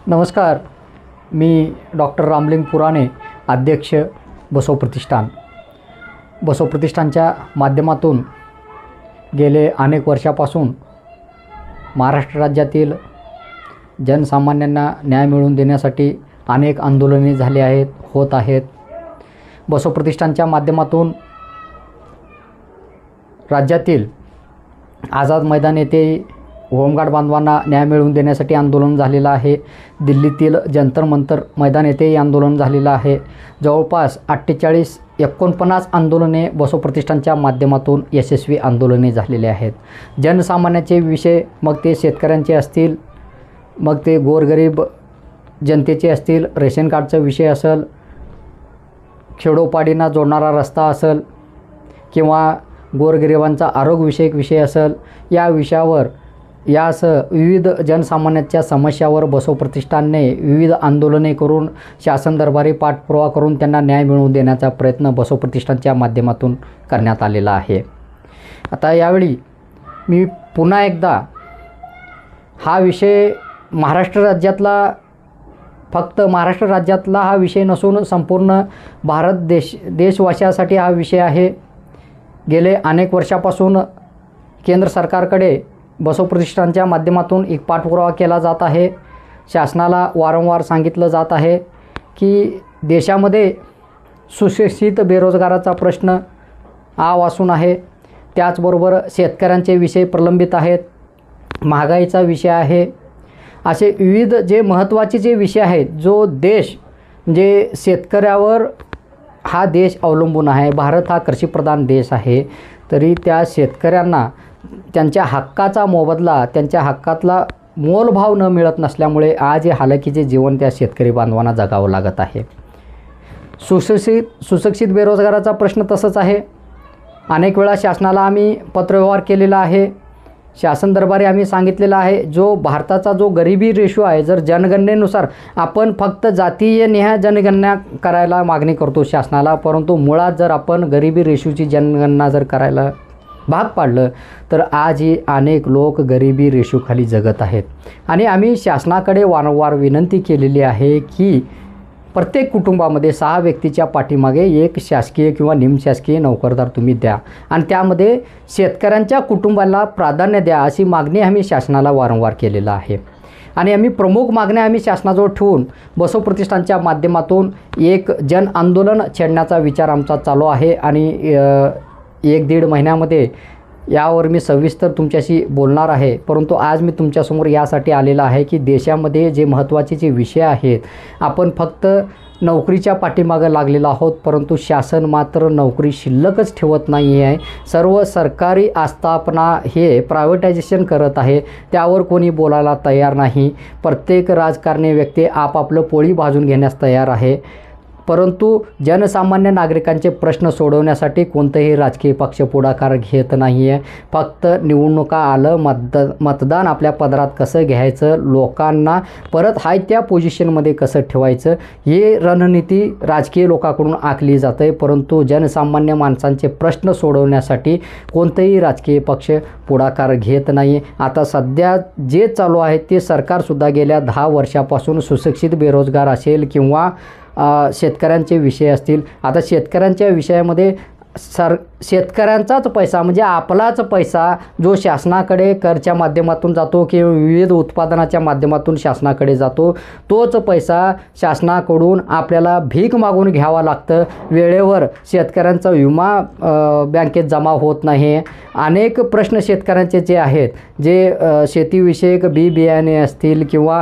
नमस्कार. मी डॉक्टर रामलिंग पुराणे, अध्यक्ष बसव प्रतिष्ठान. बसव प्रतिष्ठानच्या माध्यमातून गेले अनेक वर्षापासून महाराष्ट्र राज्यातील जनसामान्यांना न्याय मिळवून देण्यासाठी अनेक आंदोलने झाली आहेत, होत आहेत. बसव प्रतिष्ठानच्या माध्यमातून राज्यातील आझाद मैदान येथे होमगार्ड बांधवांना न्याय मिळवून देण्यासाठी आंदोलन झालेलं आहे. दिल्लीतील जंतर मंतर मैदान येथेही आंदोलन झालेलं आहे. जवळपास 48-49 आंदोलने बसव प्रतिष्ठानच्या माध्यमातून यशस्वी आंदोलने झालेले आहेत. जनसामान्याचे विषय, मग ते शेतकऱ्यांचे असतील, मग ते गोरगरीब जनतेचे असतील, रेशन कार्डचा विषय असेल, खेडोपाडींना जोडणारा रस्ता असेल, किंवा गोरगरिबांचा आरोग्यविषयक विषय असेल, या विषयावर यासह विविध जनसामान्यांच्या समस्यावर बसव प्रतिष्ठानने विविध आंदोलने करून शासन दरबारी पाठपुरावा करून त्यांना न्याय मिळवून देण्याचा प्रयत्न बसव प्रतिष्ठानच्या माध्यमातून करण्यात आलेला आहे. आता यावेळी मी पुन्हा एकदा हा विषय फक्त महाराष्ट्र राज्यातला हा विषय नसून संपूर्ण देशवासियासाठी हा विषय आहे. गेले अनेक वर्षापासून केंद्र सरकारकडे बसव प्रतिष्ठानच्या माध्यमातून एक पाठपुरावा केला जात आहे. शासनाला वारंवार सांगितलं जात आहे की देशामध्ये सुशिक्षित बेरोजगाराचा प्रश्न वासून आहे. त्याचबरोबर शेतकऱ्यांचे विषय प्रलंबित आहेत, महागाईचा विषय आहे. असे विविध जे महत्त्वाचे जे विषय आहेत, जो देश म्हणजे शेतकऱ्यावर हा देश अवलंबून आहे. भारत हा कृषीप्रधान देश आहे. तरी त्या शेतकऱ्यांना त्यांच्या हक्काचा मोबदला, त्यांच्या हक्कातला मोलभाव न मिळत नसल्यामुळे आज हे हालाकीचे जीवन त्या शेतकरी बांधवांना जगावं लागत आहे. सुशिक्षित बेरोजगाराचा प्रश्न तसंच आहे. अनेक वेळा शासनाला आम्ही पत्रव्यवहार केलेला आहे. शासन दरबारी आम्ही सांगितलेलं आहे, जो भारताचा जो गरिबी रेशो आहे, जर जनगणनेनुसार आपण फक्त जातीय निहाय जनगणना करायला मागणी करतो शासनाला, परंतु मुळात जर आपण गरिबी रेशोची जनगणना जर करायला भाग पाडलं तर आजही अनेक लोक गरिबी रेशोखाली जगत आहेत. आणि आम्ही शासनाकडे वारंवार विनंती केलेली आहे की प्रत्येक कुटुंबामध्ये 6 व्यक्तीच्या पाठीमागे एक शासकीय किंवा निमशासकीय नोकरदार तुम्ही द्या, आणि त्यामध्ये शेतकऱ्यांच्या कुटुंबाला प्राधान्य द्या, अशी मागणी आम्ही शासनाला वारंवार केलेलं आहे. आणि आम्ही प्रमुख मागण्या आम्ही शासनाजवळ ठेवून बसव प्रतिष्ठानच्या माध्यमातून एक जन आंदोलन छेडण्याचा विचार आमचा चालू आहे. आणि 1-1.5 महिन्यामध्ये यावर मी सविस्तर तुमच्याशी बोलणार आहे. परंतु आज मी तुमच्यासमोर यासाठी आलेला आहे की देशामध्ये जे महत्त्वाचे जे विषय आहेत, आपण फक्त नोकरीच्या पाठीमागं लागलेलो आहोत, परंतु शासन मात्र नोकरी शिल्लकच ठेवत नाही आहे. सर्व सरकारी आस्थापना हे प्रायव्हेटायझेशन करत आहे. त्यावर कोणी बोलायला तयार नाही. प्रत्येक राजकारणी व्यक्ती आपापलं पोळी भाजून घेण्यास तयार आहे. परंतु जनसामान्य नागरिकांचे प्रश्न सोडवण्यासाठी कोणतेही राजकीय पक्ष पुढाकार घेत नाही आहे. फक्त निवडणुका आलं, मतदान आपल्या पदरात कसं घ्यायचं, लोकांना परत हाय त्या पोझिशनमध्ये कसं ठेवायचं, हे रणनीती राजकीय लोकांकडून आखली जाते. परंतु जनसामान्य माणसांचे प्रश्न सोडवण्यासाठी कोणतेही राजकीय पक्ष पुढाकार घेत नाही. आता सध्या जे चालू आहे ते सरकारसुद्धा गेल्या 10 वर्षापासून सुशिक्षित बेरोजगार असेल किंवा शेतकऱ्यांचे विषय असतील. आता शेतकऱ्यांच्या विषयामध्ये शेतकऱ्यांचाच पैसा म्हणजे आपलाच पैसा जो शासनाकडे करच्या माध्यमातून जातो किंवा विविध उत्पादनाच्या माध्यमातून शासनाकडे जातो, तोच पैसा शासनाकडून आपल्याला भीक मागून घ्यावा लागतं. वेळेवर शेतकऱ्यांचा विमा बँकेत जमा होत नाही. अनेक प्रश्न शेतकऱ्यांचे जे आहेत, जे शेतीविषयक बी बियाणे असतील किंवा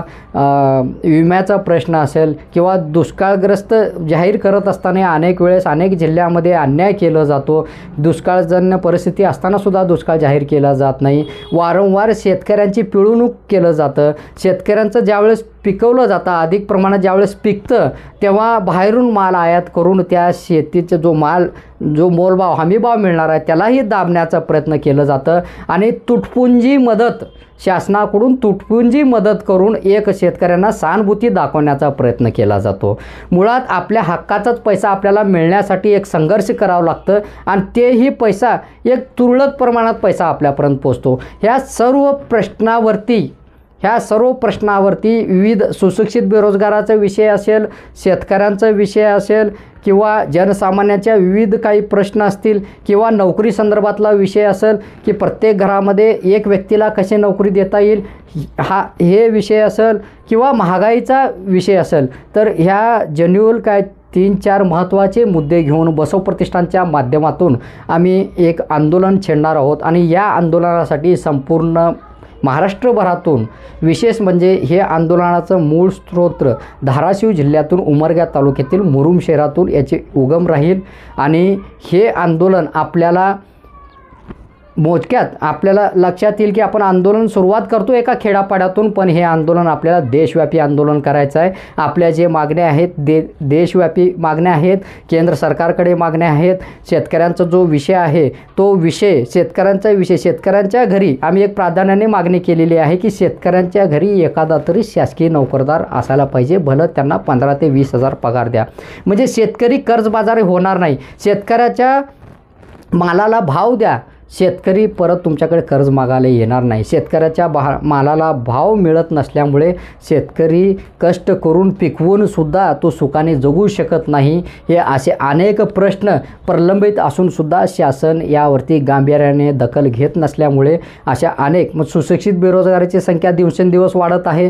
विम्याचा प्रश्न असेल किंवा दुष्काळग्रस्त जाहीर करत असताना अनेक वेळेस अनेक जिल्ह्यामध्ये अन्याय केला जातो. दुष्काळजन्य परिस्थिती असताना सुद्धा दुष्काळ जाहीर केला जात नाही. वारंवार शेतकऱ्यांची पिळवणूक केलं जातं. शेतकऱ्यांचं ज्यावेळेस पिकवलं जातं, अधिक प्रमाणात ज्यावेळेस पिकतं, तेव्हा बाहेरून माल आयात करून त्या शेतीचा जो मोलभाव हमीभाव मिळणार आहे त्यालाही दाबण्याचा प्रयत्न केलं जातं. आणि शासनाकडून तुटपुंजी मदत करून एक शेतकऱ्यांना सहानुभूती दाखवण्याचा प्रयत्न केला जातो. मुळात आपल्या हक्काचाच पैसा आपल्याला मिळण्यासाठी एक संघर्ष करावा लागतं, आणि तेही पैसा एक तुरळक प्रमाणात पैसा आपल्यापर्यंत पोहोचतो. ह्या सर्व प्रश्नावरती ह्या सर्व प्रश्नावरती विविध सुशिक्षित बेरोजगाराचा विषय असेल, शेतकऱ्यांचा विषय असेल किंवा जनसामान्याच्या विविध काही प्रश्न असतील किंवा नोकरी संदर्भातला विषय असेल की प्रत्येक घरामध्ये एक व्यक्तीला कशी नोकरी देता येईल हे विषय असेल किंवा महागाईचा विषय असेल, तर ह्या जेन्युअल काय 3-4 महत्त्वाचे मुद्दे घेऊन बसव प्रतिष्ठानच्या माध्यमातून आम्ही एक आंदोलन छेडणार आहोत. आणि या आंदोलनासाठी संपूर्ण महाराष्ट्रभरातून, विशेष म्हणजे हे आंदोलनाचं मूळ स्रोत धाराशिव जिल्ह्यातून उमरगा तालुक्यातील मुरुम शहरातून याचे उगम राहील. आणि हे आंदोलन आपल्याला मोजक्यात आपल्याला लक्षात येईल की आपण आंदोलन सुरुवात करतो एका खेडापाड्यातून, पण हे आंदोलन आपल्याला देशव्यापी आंदोलन करायचं आहे. आपल्या जे मागण्या आहेत देशव्यापी मागण्या आहेत, केंद्र सरकारकडे मागण्या आहेत. शेतकऱ्यांचा जो विषय आहे तो विषय शेतकऱ्यांचा विषय, शेतकऱ्यांच्या घरी आम्ही एक प्राधान्याने मागणी केलेली आहे की शेतकऱ्यांच्या घरी एखादा तरी शासकीय नोकरदार असायला पाहिजे, भलं त्यांना 15,000 ते 20,000 पगार द्या. म्हणजे शेतकरी कर्जबाजारी होणार नाही, शेतकऱ्याच्या मालाला भाव द्या, शेतकरी परत तुमच्याकडे कर्ज मागायला येणार नाही. शेतकऱ्याच्या मालाला भाव मिळत नसल्यामुळे शेतकरी कष्ट करून पिकवून सुद्धा तो सुखाने जगू शकत नाही. हे असे अनेक प्रश्न प्रलंबित असूनसुद्धा शासन यावरती गांभीर्याने दखल घेत नसल्यामुळे अशा अनेक सुशिक्षित बेरोजगाराची संख्या दिवसेंदिवस वाढत आहे.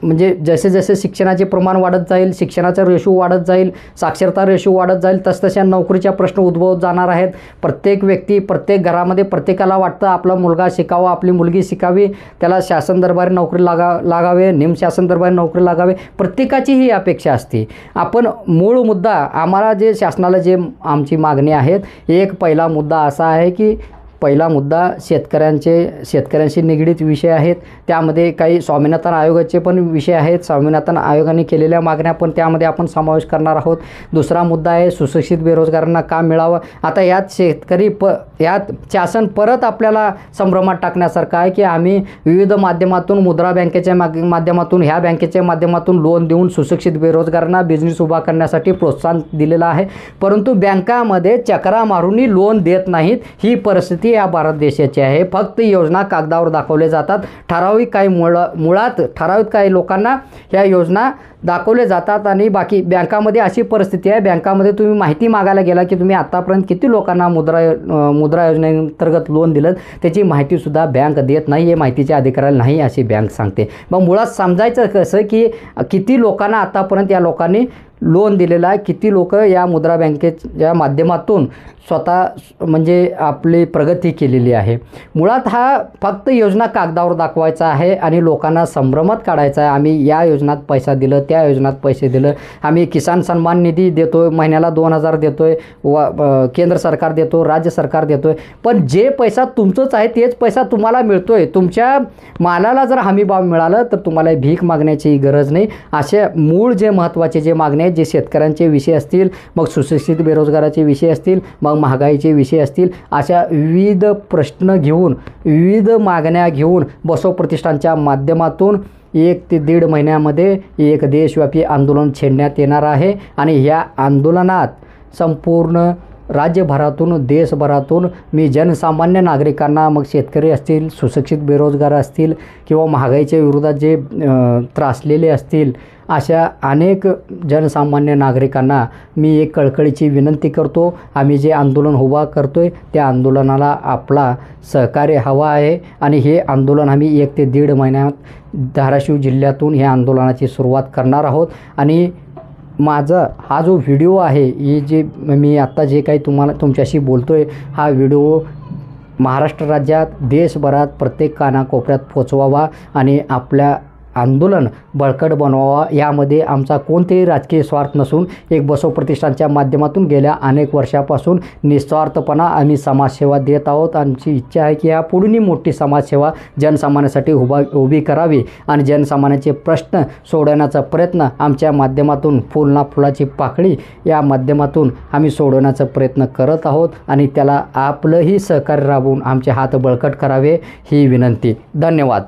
म्हणजे जसे जसे शिक्षणाचे प्रमाण वाढत जाईल, शिक्षणाचा रेशो वाढत जाईल, साक्षरता रेशो वाढत जाईल, तसतशा नोकरीच्या प्रश्न उद्भवत जाणार आहेत. प्रत्येक व्यक्ती, प्रत्येक घरामध्ये प्रत्येकाला वाटतं आपला मुलगा शिकावा, आपली मुलगी शिकावी, त्याला शासन दरबारी नोकरी लागावे, निमशासन दरबारी नोकरी लागावे, प्रत्येकाची ही अपेक्षा असते. आपण मूळ मुद्दा आम्हाला जे शासनाला जे आमची मागणी आहेत, एक पहिला मुद्दा असा आहे की पहिला मुद्दा शेतकऱ्यांशी निगडीत विषय आहेत. त्यामध्ये काही स्वामीनाथन आयोगाचे पण विषय आहेत, स्वामीनाथन आयोगाने केलेल्या मागण्या पण त्यामध्ये आपण समावेश करणार आहोत. दुसरा मुद्दा आहे सुशिक्षित बेरोजगारांना काम मिळावं. आता यात यात शासन परत आपल्याला संभ्रमात टाकण्यासारखं आहे की आम्ही विविध माध्यमातून, मुद्रा बँकेच्या माध्यमातून, ह्या बँकेच्या माध्यमातून लोन देऊन सुशिक्षित बेरोजगारांना बिझनेस उभा करण्यासाठी प्रोत्साहन दिलेलं आहे, परंतु बँकामध्ये चकरा मारूनही लोन देत नाहीत. ही परिस्थिती या भारत देशाची आहे. फक्त योजना कागदावर दाखवले जातात, ठराविक काही लोकांना ह्या योजना दाखवले जातात आणि बाकी बँकामध्ये अशी परिस्थिती आहे. बँकामध्ये तुम्ही माहिती मागायला गेला की तुम्ही आतापर्यंत किती लोकांना मुद्रा योजनेअंतर्गत लोन दिलं, त्याची माहितीसुद्धा बँक देत नाही, हे माहितीच्या अधिकाऱ्याला नाही अशी बँक सांगते. मग मुळात समजायचं कसं की किती लोकांना आतापर्यंत या लोकांनी लोन दिलेलं आहे, किती लोक या मुद्रा बँकेच्या माध्यमातून स्वतः म्हणजे आपली प्रगती केलेली आहे. मुळात हा फक्त योजना कागदावर दाखवायचा आहे आणि लोकांना संभ्रमात काढायचा आहे. आम्ही या योजनात पैसा दिलं, त्या योजनात पैसे दिलं, आम्ही किसान सन्मान निधी देतोय, महिन्याला 2,000 देतोय, केंद्र सरकार देतो, राज्य सरकार देतोय, पण जे पैसा तुमचंच आहे तेच पैसा तुम्हाला मिळतोय. तुमच्या मालाला जर हमी भाव मिळालं तर तुम्हाला भीक मागण्याची गरज नाही. असे मूळ जे महत्त्वाचे जे मागणे आहेत, जे शेतकऱ्यांचे विषय असतील, मग सुशिक्षित बेरोजगाराचे विषय असतील, मग महागाईचे विषय असतील, अशा विविध प्रश्न घेऊन, विविध मागण्या घेऊन बसव प्रतिष्ठानच्या माध्यमातून 1 ते 1.5 महिन्यामध्ये एक देशव्यापी आंदोलन छेडण्यात येणार आहे. आणि ह्या आंदोलनात संपूर्ण राज्यभरातून, देशभरातून मी जनसामान्य नागरिकांना, मग शेतकरी असतील, सुशिक्षित बेरोजगार असतील किंवा महागाईच्या विरोधात जे त्रासलेले असतील, अशा अनेक जनसामान्य नागरिकांना मी एक कळकळीची विनंती करतो. आम्ही जे आंदोलन उभा करतोय त्या आंदोलनाला आपला सहकार्य हवा आहे आणि हे आंदोलन आम्ही 1 ते 1.5 महिन्यात धाराशिव जिल्ह्यातून हे आंदोलनाची सुरुवात करणार आहोत. आणि माझा हा जो व्हिडिओ आहे, ही जे मी आत्ता जे काही तुमच्याशी बोलतोय, हा व्हिडिओ महाराष्ट्र राज्यात, देशभरात प्रत्येक कानाकोपऱ्यात पोचवावा आणि आपल्या आंदोलन बळकट बनवावा. यामध्ये आमचा कोणतेही राजकीय स्वार्थ नसून एक बसव प्रतिष्ठानच्या माध्यमातून गेल्या अनेक वर्षापासून निस्वार्थपणा आम्ही समाजसेवा देत आहोत. आमची इच्छा आहे की यापुढेही मोठी समाजसेवा जनसामान्यासाठी उभी करावी आणि जनसामान्याचे प्रश्न सोडवण्याचा प्रयत्न आमच्या माध्यमातून, फुल ना फुलाची पाकळी या माध्यमातून आम्ही सोडवण्याचा प्रयत्न करत आहोत आणि त्याला आपलंही सहकार्य राबवून आमचे हात बळकट करावे ही विनंती. धन्यवाद.